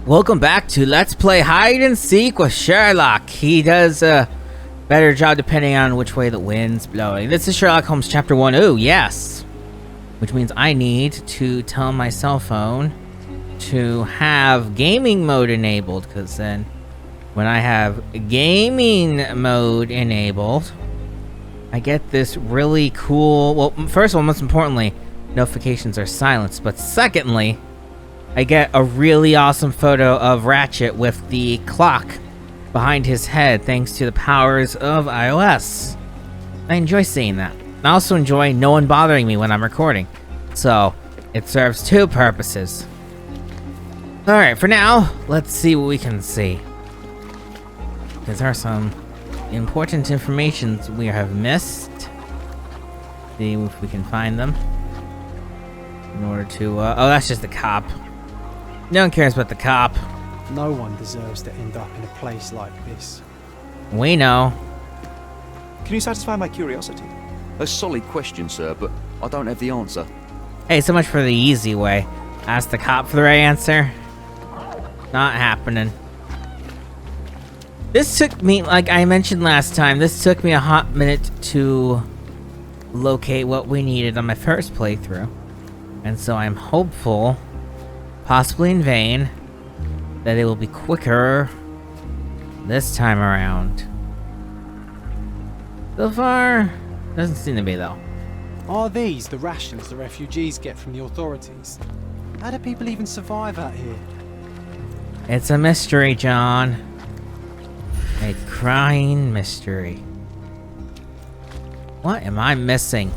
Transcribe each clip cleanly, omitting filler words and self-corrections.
Welcome back to Let's Play Hide and Seek with Sherlock. He does a better job depending on which way the wind's blowing. This is Sherlock Holmes Chapter 1. Oh, yes. Which means I need to tell my cell phone to have gaming mode enabled. Because then when I have gaming mode enabled, I get this really cool... Well, first of all, most importantly, notifications are silenced. But secondly, I get a really awesome photo of Ratchet with the clock behind his head thanks to the powers of iOS. I enjoy seeing that. I also enjoy no one bothering me when I'm recording. So, it serves two purposes. Alright, for now, let's see what we can see. Because there are some important information we have missed. See if we can find them. In order to, oh, that's just the cop. No one cares about the cop. No one deserves to end up in a place like this. We know. Can you satisfy my curiosity? A solid question, sir, but I don't have the answer. Hey, so much for the easy way. Ask the cop for the right answer. Not happening. This took me, like I mentioned last time, this took me a hot minute to locate what we needed on my first playthrough. And so I'm hopeful, possibly in vain, that it will be quicker this time around. So far, doesn't seem to be though. Are these the rations the refugees get from the authorities? How do people even survive out here? It's a mystery, John. A crying mystery. What am I missing?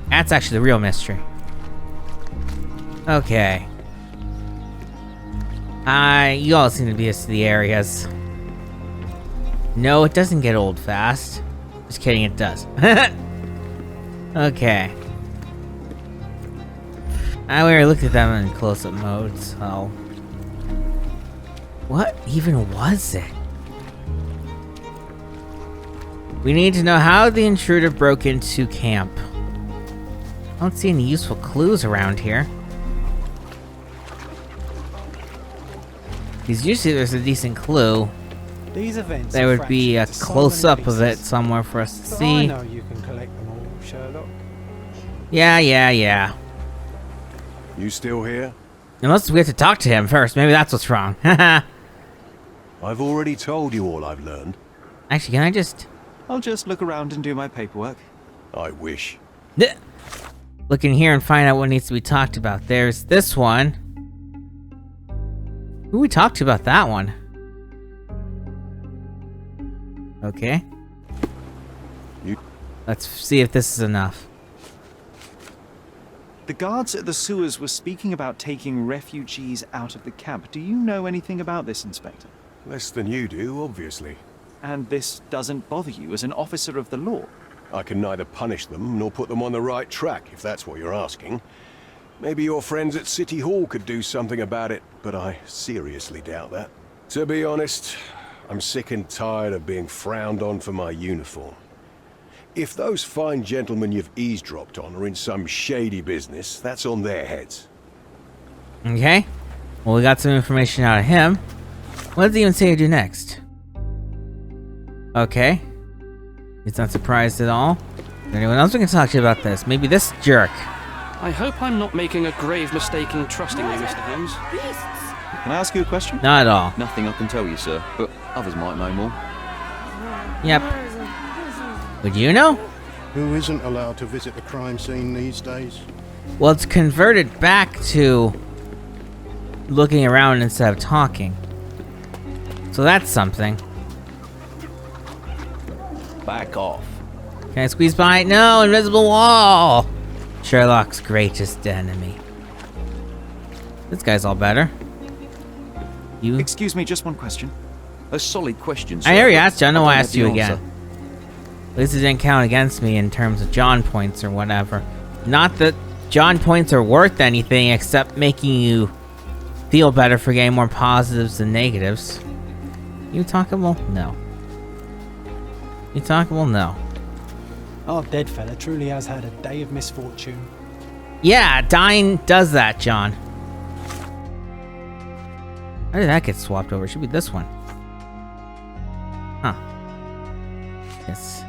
That's actually the real mystery. Okay. You all seem to be used to the areas. No, it doesn't get old fast. Just kidding, it does. Okay. I already looked at them in close-up mode, so... What even was it? We need to know how the intruder broke into camp. I don't see any useful clues around here. Because usually there's a decent clue. These events There would be a close-up of it somewhere for us to but see. I know you can collect them all, Sherlock. Yeah. You still here? Unless we have to talk to him first. Maybe that's what's wrong. Haha. I've already told you all I've learned. Actually, can I just... I'll just look around and do my paperwork. I wish. Look in here and find out what needs to be talked about. There's this one. Who we talked to about that one? Okay. Let's see if this is enough. The guards at the sewers were speaking about taking refugees out of the camp. Do you know anything about this, Inspector? Less than you do, obviously. And this doesn't bother you as an officer of the law? I can neither punish them nor put them on the right track, if that's what you're asking. Maybe your friends at City Hall could do something about it, but I seriously doubt that. To be honest, I'm sick and tired of being frowned on for my uniform. If those fine gentlemen you've eavesdropped on are in some shady business, that's on their heads. Okay. Well, we got some information out of him. What does he even say to do next? Okay. He's not surprised at all. Is there anyone else we can talk to about this? Maybe this jerk. I hope I'm not making a grave mistake in trusting you, Mr. Holmes. Can I ask you a question? Not at all. Nothing I can tell you, sir, but others might know more. Yep. Would you know? Who isn't allowed to visit the crime scene these days? Well, it's converted back to looking around instead of talking. So that's something. Back off. Can I squeeze by? No, invisible wall! Sherlock's greatest enemy. This guy's all better. You? Excuse me, just one question. A solid question, sir. I already asked you. I know I don't asked have you the again. answer. At least it didn't count against me in terms of John points or whatever. Not that John points are worth anything except making you feel better for getting more positives than negatives. You talkable? No. You talkable? No. Our dead fella truly has had a day of misfortune. Yeah, dying does that, John. How did that get swapped over? It should be this one. Huh. Yes.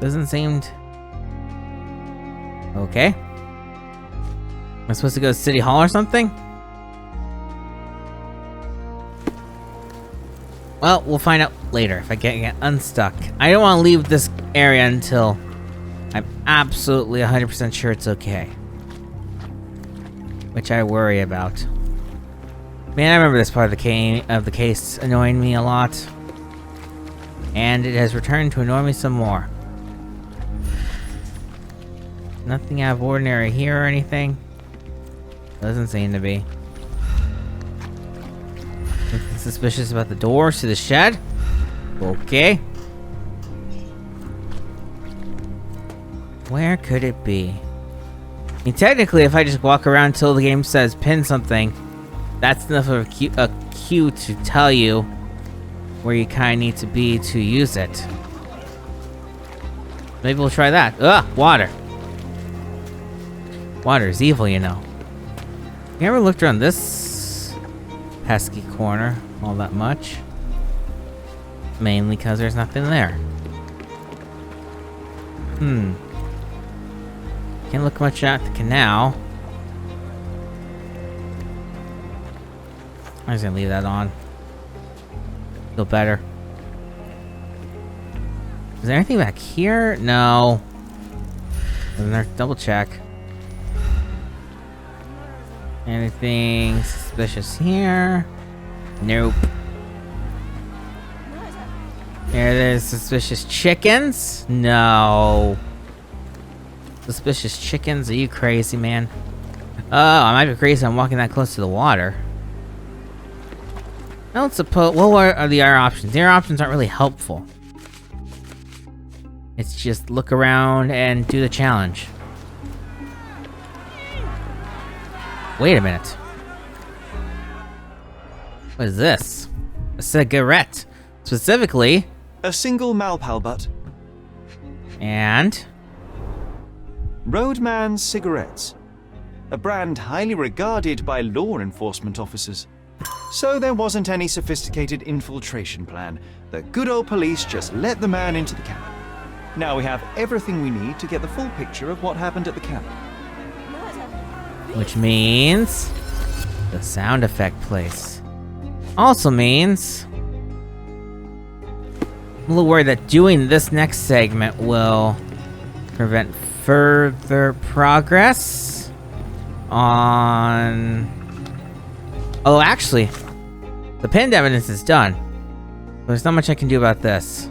Doesn't seem okay. Am I supposed to go to City Hall or something? Well, we'll find out later if I get unstuck. I don't want to leave this area until I'm absolutely 100% sure it's okay. Which I worry about. Man, I remember this part of the case annoying me a lot. And it has returned to annoy me some more. Nothing out of ordinary here or anything. Doesn't seem to be. Anything suspicious about the doors to the shed? Okay. Where could it be? I mean, technically, if I just walk around until the game says pin something, that's enough of a cue to tell you where you kind of need to be to use it. Maybe we'll try that. Ugh, water. Water is evil, you know. You ever looked around this pesky corner all that much? Mainly because there's nothing there. Can't look much at the canal. I'm just gonna leave that on. Feel better. Is there anything back here? No. Isn't there? Double check. Anything suspicious here? Nope. There's suspicious chickens? No. Suspicious chickens? Are you crazy, man? Oh, I might be crazy. I'm walking that close to the water. I don't suppose. Well, what are the other options? The other options aren't really helpful. It's just look around and do the challenge. Wait a minute. What is this? A cigarette. Specifically. A single Malpal butt. And? Roadman Cigarettes. A brand highly regarded by law enforcement officers. So there wasn't any sophisticated infiltration plan. The good old police just let the man into the camp. Now we have everything we need to get the full picture of what happened at the camp. Which means the sound effect place. Also means I'm a little worried that doing this next segment will prevent further progress on... Oh, actually, the pinned evidence is done. There's not much I can do about this.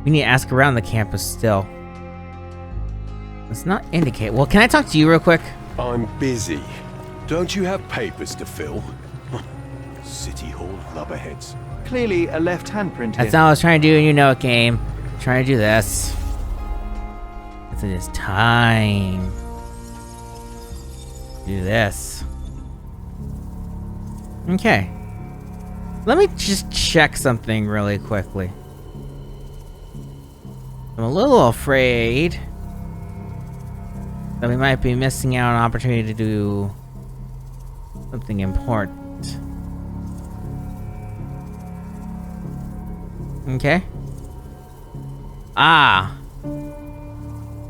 We need to ask around the campus still. Let's not indicate. Well, can I talk to you real quick? I'm busy. Don't you have papers to fill? City Hall lubberheads. Clearly a left handprint here. That's not what I was trying to do, and you know it, game. I'm trying to do this. It's it is time. Do this. Okay. Let me just check something really quickly. I'm a little afraid that we might be missing out on an opportunity to do something important. Okay. Ah.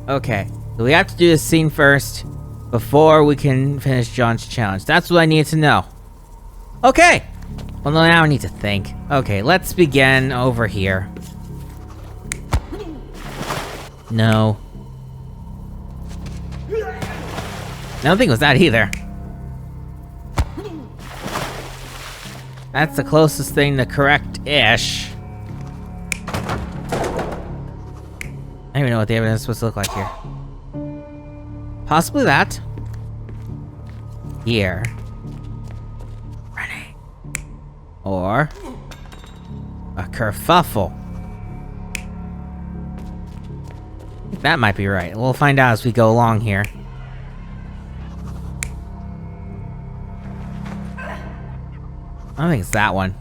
Okay. So we have to do this scene first before we can finish John's challenge. That's what I need to know. Okay. Well, now I need to think. Okay, let's begin over here. No. I don't think it was that either. That's the closest thing to correct-ish. I don't even know what the evidence is supposed to look like here. Possibly that. Here. Running. Or a kerfuffle. I think that might be right. We'll find out as we go along here. I don't think it's that one.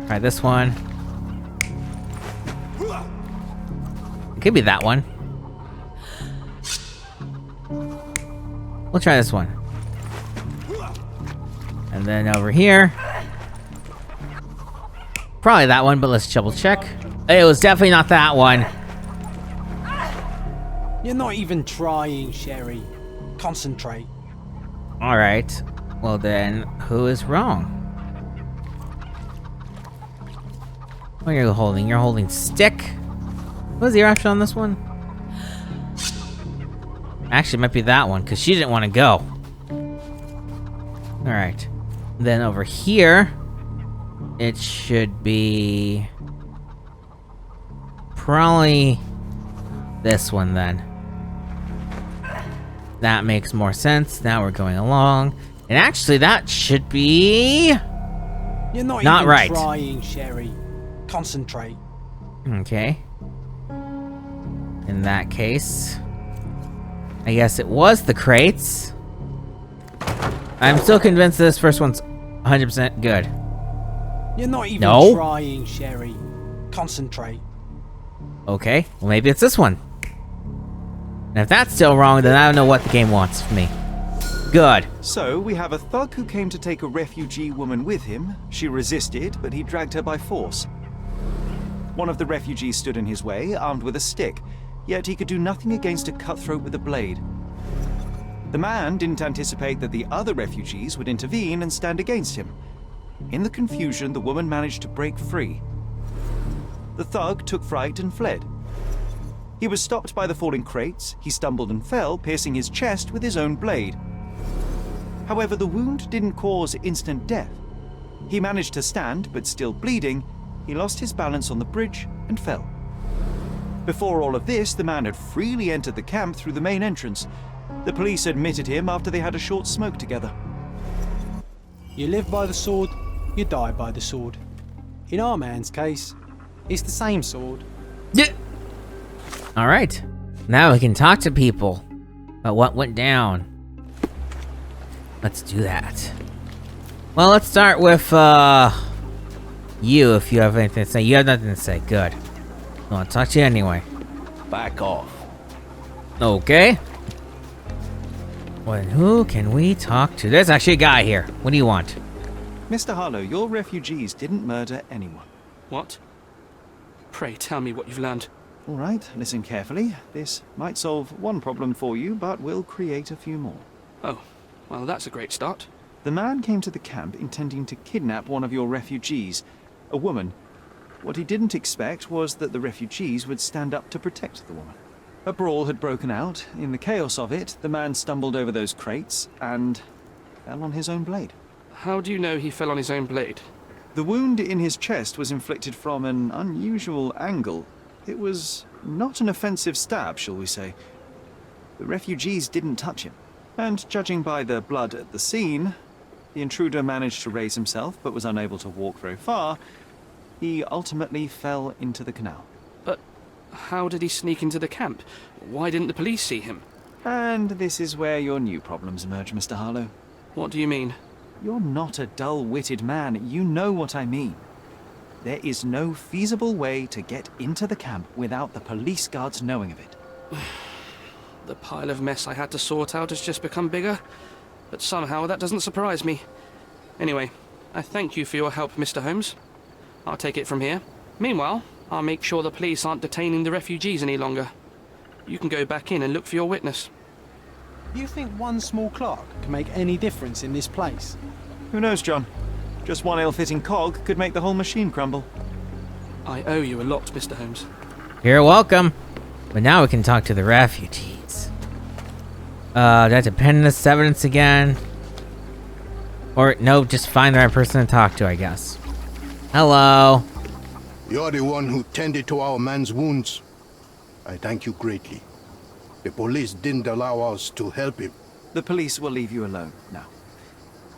Try this one. It could be that one. We'll try this one. And then over here. Probably that one, but let's double check. It was definitely not that one. You're not even trying, Sherry. Concentrate. Alright. Well then, who is wrong? What are you holding? You're holding stick? What was the option on this one? Actually, it might be that one, because she didn't want to go. Alright. Then over here, it should be... probably this one then. That makes more sense. Now we're going along. And actually, that should be... You're not Not even right. trying, Sherry. Concentrate. Okay. In that case... I guess it was the crates. I'm still convinced this first one's 100% good. You're not even No. trying, Sherry. Concentrate. Okay, well maybe it's this one. And if that's still wrong, then I don't know what the game wants from me. Good. So, we have a thug who came to take a refugee woman with him. She resisted, but he dragged her by force. One of the refugees stood in his way, armed with a stick, yet he could do nothing against a cutthroat with a blade. The man didn't anticipate that the other refugees would intervene and stand against him. In the confusion, the woman managed to break free. The thug took fright and fled. He was stopped by the falling crates. He stumbled and fell, piercing his chest with his own blade. However, the wound didn't cause instant death. He managed to stand, but still bleeding, he lost his balance on the bridge and fell. Before all of this, the man had freely entered the camp through the main entrance. The police admitted him after they had a short smoke together. You live by the sword, you die by the sword. In our man's case, it's the same sword. Alright. Now we can talk to people about what went down. Let's do that. Well, let's start with, you, if you have anything to say. You have nothing to say. Good. I want to talk to you anyway. Back off. Okay. Well, who can we talk to? There's actually a guy here. What do you want? Mr. Harlow, your refugees didn't murder anyone. What? Pray tell me what you've learned. All right, listen carefully. This might solve one problem for you, but will create a few more. Oh, well, that's a great start. The man came to the camp intending to kidnap one of your refugees, a woman. What he didn't expect was that the refugees would stand up to protect the woman. A brawl had broken out. In the chaos of it, the man stumbled over those crates and fell on his own blade. How do you know he fell on his own blade? The wound in his chest was inflicted from an unusual angle. It was not an offensive stab, shall we say. The refugees didn't touch him. And judging by the blood at the scene, the intruder managed to raise himself but was unable to walk very far. He ultimately fell into the canal. But how did he sneak into the camp? Why didn't the police see him? And this is where your new problems emerge, Mr. Harlow. What do you mean? You're not a dull-witted man. You know what I mean. There is no feasible way to get into the camp without the police guards knowing of it. The pile of mess I had to sort out has just become bigger, but somehow that doesn't surprise me. Anyway, I thank you for your help, Mr. Holmes. I'll take it from here. Meanwhile, I'll make sure the police aren't detaining the refugees any longer. You can go back in and look for your witness. You think one small clock can make any difference in this place? Who knows, John? Just one ill-fitting cog could make the whole machine crumble. I owe you a lot, Mr. Holmes. You're welcome. But now we can talk to the refugees. That's appendix evidence again. Or, no, just find the right person to talk to, I guess. Hello. You're the one who tended to our man's wounds. I thank you greatly. The police didn't allow us to help him. The police will leave you alone now.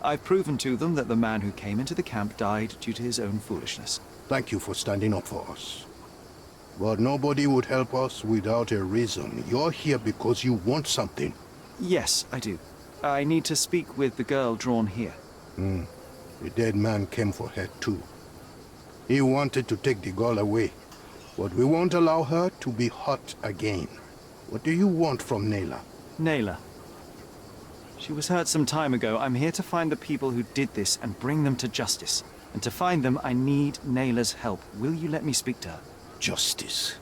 I've proven to them that the man who came into the camp died due to his own foolishness. Thank you for standing up for us. But nobody would help us without a reason. You're here because you want something. Yes, I do. I need to speak with the girl drawn here. The dead man came for her too. He wanted to take the girl away, but we won't allow her to be hurt again. What do you want from Nayla? Nayla. She was hurt some time ago. I'm here to find the people who did this and bring them to justice. And to find them, I need Nayla's help. Will you let me speak to her? Justice.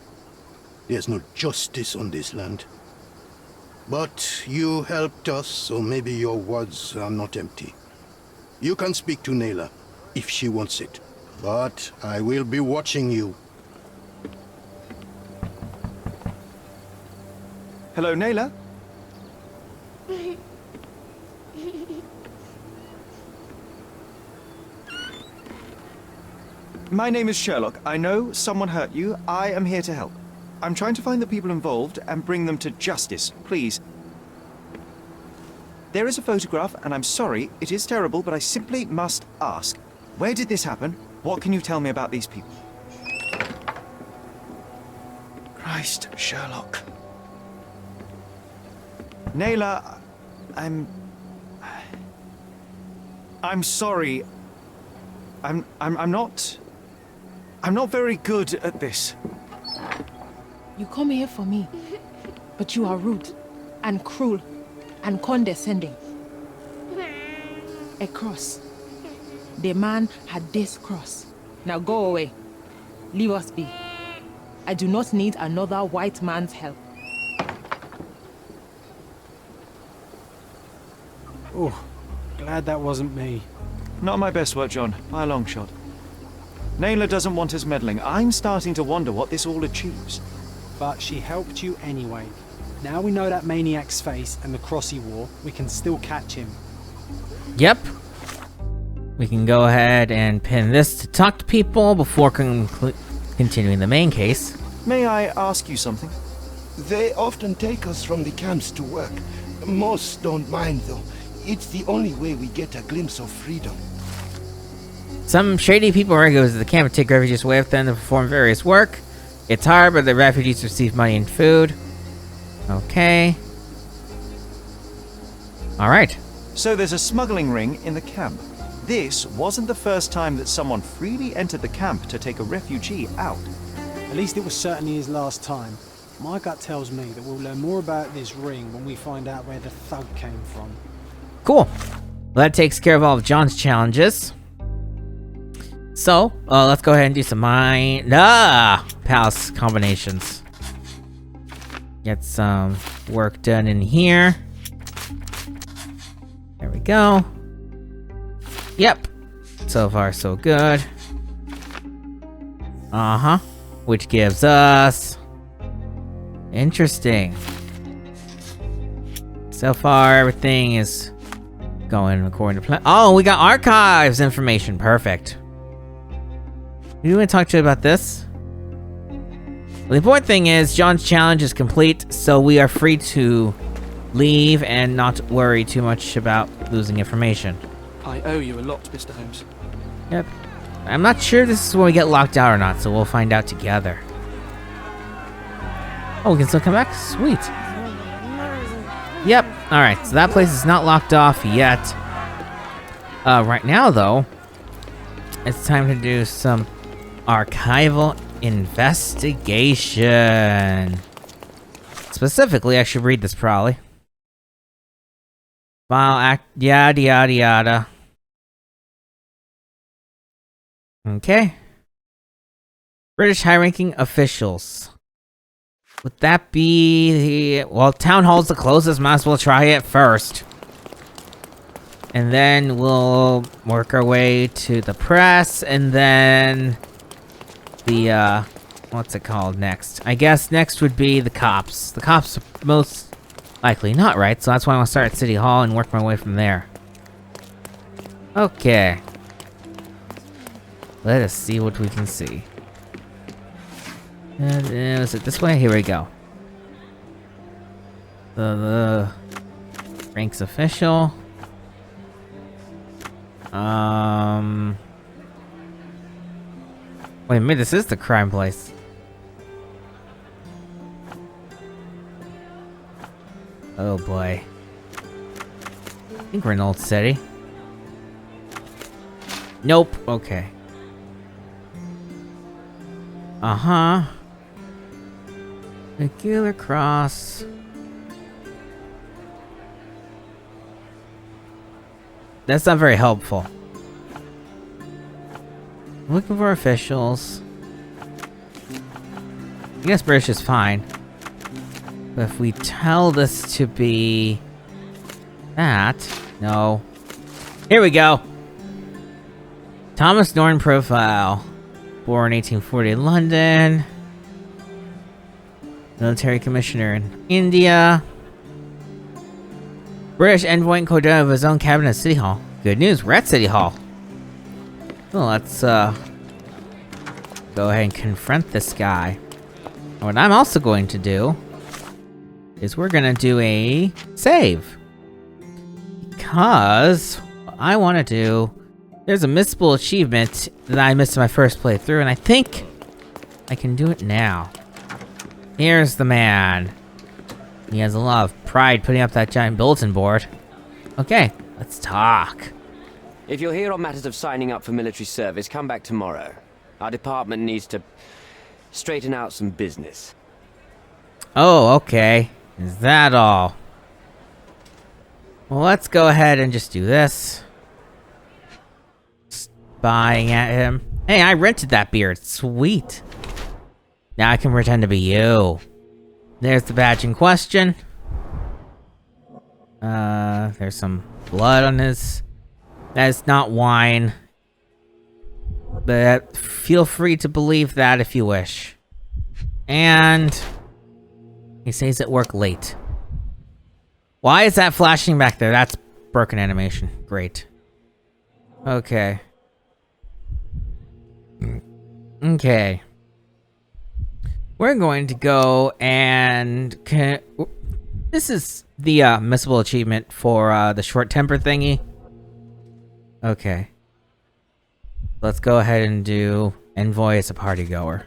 There's no justice on this land. But you helped us, so maybe your words are not empty. You can speak to Nayla, if she wants it. But I will be watching you. Hello, Nayla? My name is Sherlock. I know someone hurt you. I am here to help. I'm trying to find the people involved and bring them to justice. Please. There is a photograph, and I'm sorry, it is terrible, but I simply must ask. Where did this happen? What can you tell me about these people? Christ, Sherlock. Nayla, I'm sorry. I'm not very good at this. You come here for me, but you are rude and cruel and condescending. A cross. The man had this cross. Now go away. Leave us be. I do not need another white man's help. Oh, glad that wasn't me. Not my best work, John, by a long shot. Nayla doesn't want us meddling. I'm starting to wonder what this all achieves. But she helped you anyway. Now we know that maniac's face and the cross he wore, we can still catch him. Yep. We can go ahead and pin this to talk to people before continuing the main case. May I ask you something? They often take us from the camps to work. Most don't mind, though. It's the only way we get a glimpse of freedom. Some shady people regulars at the camp take refugees away with them to perform various work. It's hard, but the refugees receive money and food. Okay. Alright. So there's a smuggling ring in the camp. This wasn't the first time that someone freely entered the camp to take a refugee out. At least it was certainly his last time. My gut tells me that we'll learn more about this ring when we find out where the thug came from. Cool. Well, that takes care of all of John's challenges. So, let's go ahead and do some palace combinations. Get some work done in here. There we go. Yep. So far, so good. Uh-huh. Which gives us... Interesting. So far, everything is going according to plan. Oh, we got archives information. Perfect. Do you want to talk to you about this? Well, the important thing is John's challenge is complete, so we are free to leave and not worry too much about losing information. I owe you a lot, Mr. Holmes. Yep. I'm not sure this is when we get locked out or not, so we'll find out together. Oh, we can still come back? Sweet. Yep. Alright, so that place is not locked off yet. Right now, though, it's time to do some archival investigation. Specifically, I should read this probably. File act, yada yada yada. Okay. British high-ranking officials. Would that be the... Well, town hall's the closest, might as well try it first. And then we'll work our way to the press, and then... the, what's it called next? I guess next would be the cops. The cops are most likely not right, so that's why I want to start at City Hall and work my way from there. Okay. Let us see what we can see. Is it this way? Here we go. The ranks official. Wait a minute, this is the crime place. Oh boy. I think we're in Old City. Nope. Okay. Uh-huh. Regular cross. That's not very helpful. Looking for officials. I guess British is fine. But if we tell this to be... that... no. Here we go! Thomas Norton profile. Born 1840 in London. Military commissioner in India. British envoy in Cordon of his own cabinet at City Hall. Good news, we're at City Hall. Well, let's go ahead and confront this guy. What I'm also going to do is we're gonna do a save. Because what I want to do, there's a missable achievement that I missed in my first playthrough, and I think I can do it now. Here's the man. He has a lot of pride putting up that giant bulletin board. Okay, let's talk. If you're here on matters of signing up for military service, come back tomorrow. Our department needs to straighten out some business. Oh, okay. Is that all? Well, let's go ahead and just do this. Spying at him. Hey, I rented that beard. Sweet. Now I can pretend to be you. There's the badge in question. There's some blood on his... That is not wine. But feel free to believe that if you wish. And... he stays at work late. Why is that flashing back there? That's broken animation. Great. Okay. Okay. We're going to go and... this is the missable achievement for the short temper thingy. Okay. Let's go ahead and do envoy as a party goer.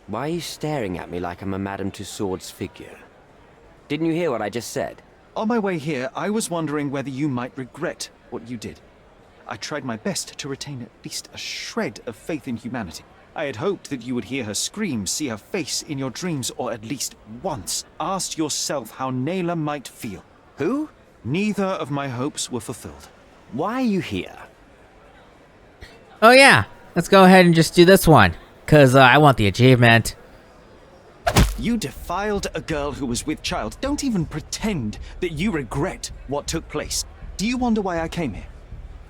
Why are you staring at me like I'm a Madame Tussauds figure? Didn't you hear what I just said? On my way here, I was wondering whether you might regret what you did. I tried my best to retain at least a shred of faith in humanity. I had hoped that you would hear her scream, see her face in your dreams, or at least once ask yourself how Naylor might feel. Who? Neither of my hopes were fulfilled. Why are you here? Oh yeah, let's go ahead and just do this one. Cause I want the achievement. You defiled a girl who was with child. Don't even pretend that you regret what took place. Do you wonder why I came here?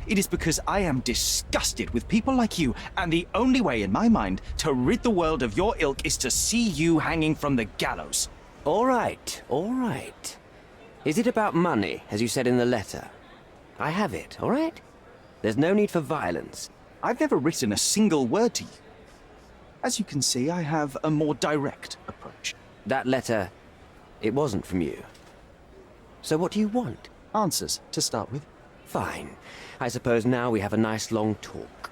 It is because I am disgusted with people like you, and the only way in my mind to rid the world of your ilk is to see you hanging from the gallows. All right, all right. Is it about money, as you said in the letter? I have it, all right? There's no need for violence. I've never written a single word to you. As you can see, I have a more direct approach. That letter, it wasn't from you. So what do you want? Answers, to start with. Fine. I suppose now we have a nice long talk.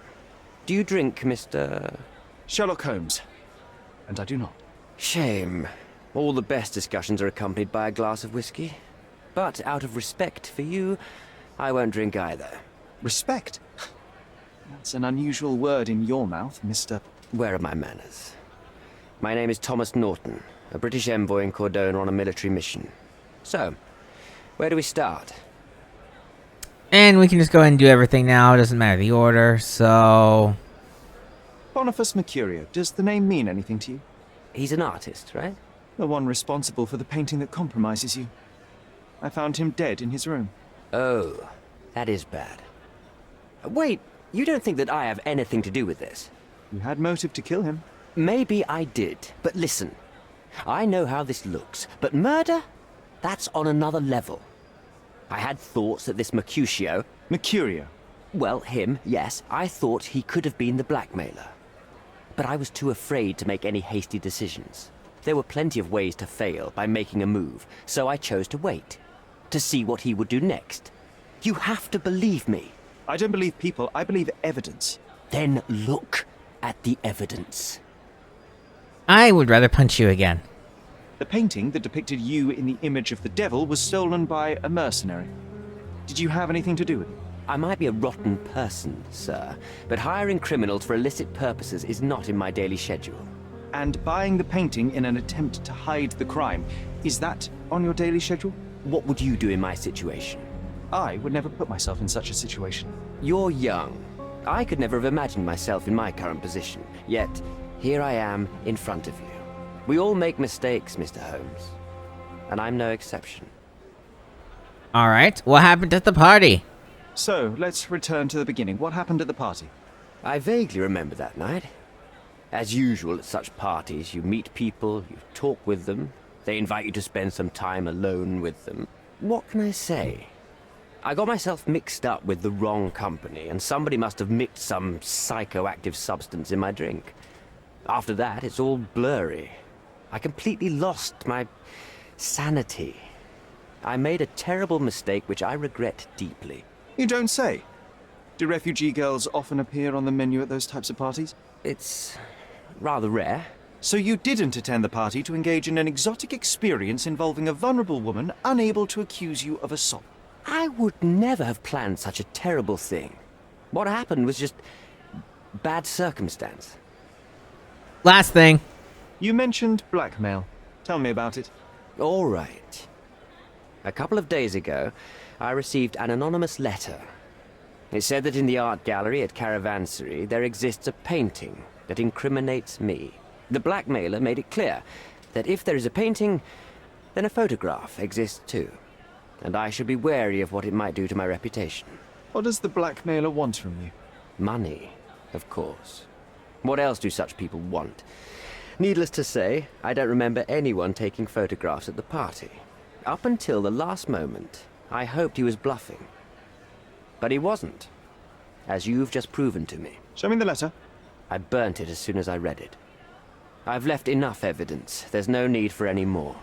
Do you drink, Mr... Sherlock Holmes. And I do not. Shame. All the best discussions are accompanied by a glass of whiskey. But out of respect for you, I won't drink either. Respect? That's an unusual word in your mouth, Mr... Where are my manners? My name is Thomas Norton, a British envoy in Cordon on a military mission. So, where do we start? And we can just go ahead and do everything now. It doesn't matter the order, so... Boniface Mercurio. Does the name mean anything to you? He's an artist, right? The one responsible for the painting that compromises you. I found him dead in his room. Oh, that is bad. Wait, you don't think that I have anything to do with this? You had motive to kill him. Maybe I did, but listen. I know how this looks, but murder? That's on another level. I had thoughts that this Mercutio... Mercurio? Well, him, yes. I thought he could have been the blackmailer. But I was too afraid to make any hasty decisions. There were plenty of ways to fail by making a move, so I chose to wait. To see what he would do next. You have to believe me. I don't believe people, I believe evidence. Then look at the evidence. I would rather punch you again. The painting that depicted you in the image of the devil was stolen by a mercenary. Did you have anything to do with it? I might be a rotten person, sir, but hiring criminals for illicit purposes is not in my daily schedule. And buying the painting in an attempt to hide the crime, is that on your daily schedule? What would you do in my situation? I would never put myself in such a situation. You're young. I could never have imagined myself in my current position. Yet, here I am in front of you. We all make mistakes, Mr. Holmes. And I'm no exception. Alright, what happened at the party? So, let's return to the beginning. What happened at the party? I vaguely remember that night. As usual at such parties, you meet people, you talk with them, they invite you to spend some time alone with them. What can I say? I got myself mixed up with the wrong company, and somebody must have mixed some psychoactive substance in my drink. After that, it's all blurry. I completely lost my sanity. I made a terrible mistake which I regret deeply. You don't say. Do refugee girls often appear on the menu at those types of parties? It's rather rare. So you didn't attend the party to engage in an exotic experience involving a vulnerable woman unable to accuse you of assault? I would never have planned such a terrible thing. What happened was just bad circumstance. Last thing. You mentioned blackmail. Tell me about it. All right. A couple of days ago, I received an anonymous letter. It said that in the art gallery at Caravansary there exists a painting that incriminates me. The blackmailer made it clear that if there is a painting, then a photograph exists too. And I should be wary of what it might do to my reputation. What does the blackmailer want from you? Money, of course. What else do such people want? Needless to say, I don't remember anyone taking photographs at the party. Up until the last moment, I hoped he was bluffing. But he wasn't, as you've just proven to me. Show me the letter. I burnt it as soon as I read it. I've left enough evidence. There's no need for any more.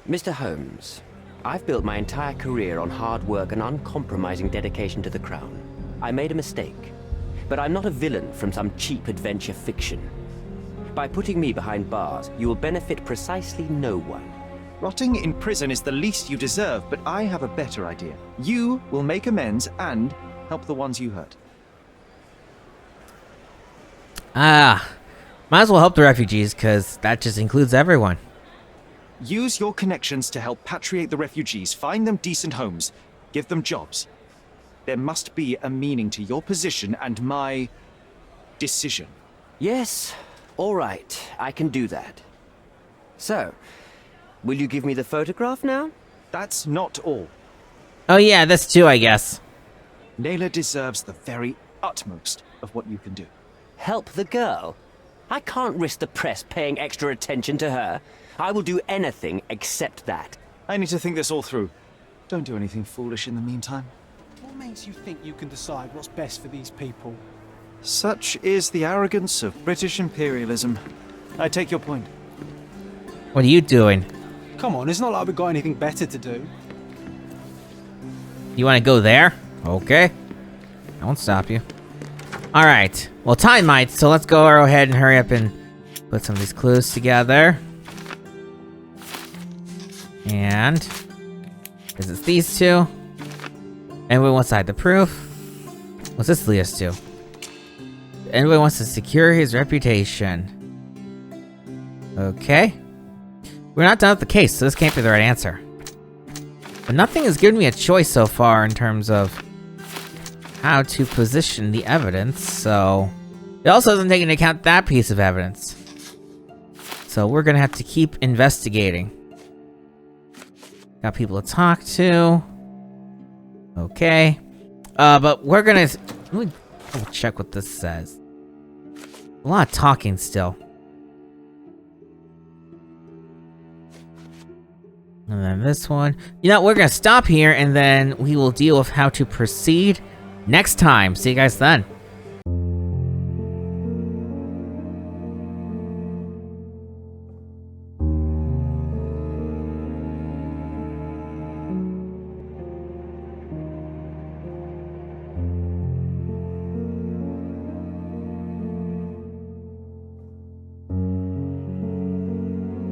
Mr. Holmes, I've built my entire career on hard work and uncompromising dedication to the Crown. I made a mistake, but I'm not a villain from some cheap adventure fiction. By putting me behind bars, you will benefit precisely no one. Rotting in prison is the least you deserve, but I have a better idea. You will make amends and help the ones you hurt. Might as well help the refugees, because that just includes everyone. Use your connections to help patriate the refugees, find them decent homes, give them jobs. There must be a meaning to your position and my decision. Yes, all right, I can do that. So, will you give me the photograph now? That's not all. Oh yeah, this too, I guess. Naylor deserves the very utmost of what you can do. Help the girl? I can't risk the press paying extra attention to her. I will do anything except that. I need to think this all through. Don't do anything foolish in the meantime. What makes you think you can decide what's best for these people? Such is the arrogance of British imperialism. I take your point. What are you doing? Come on, it's not like we've got anything better to do. You want to go there? Okay. I won't stop you. Alright. Well, time might, so let's go ahead and hurry up and put some of these clues together. And because it's these two. Anyone wants to hide the proof? What's this lead us to? Anyone wants to secure his reputation. Okay. We're not done with the case, so this can't be the right answer. But nothing has given me a choice so far in terms of how to position the evidence, so it also doesn't take into account that piece of evidence. So we're gonna have to keep investigating. Got people to talk to. Okay. But we're gonna... Let me double check what this says. A lot of talking still. And then this one. You know, we're gonna stop here, and then we will deal with how to proceed next time. See you guys then.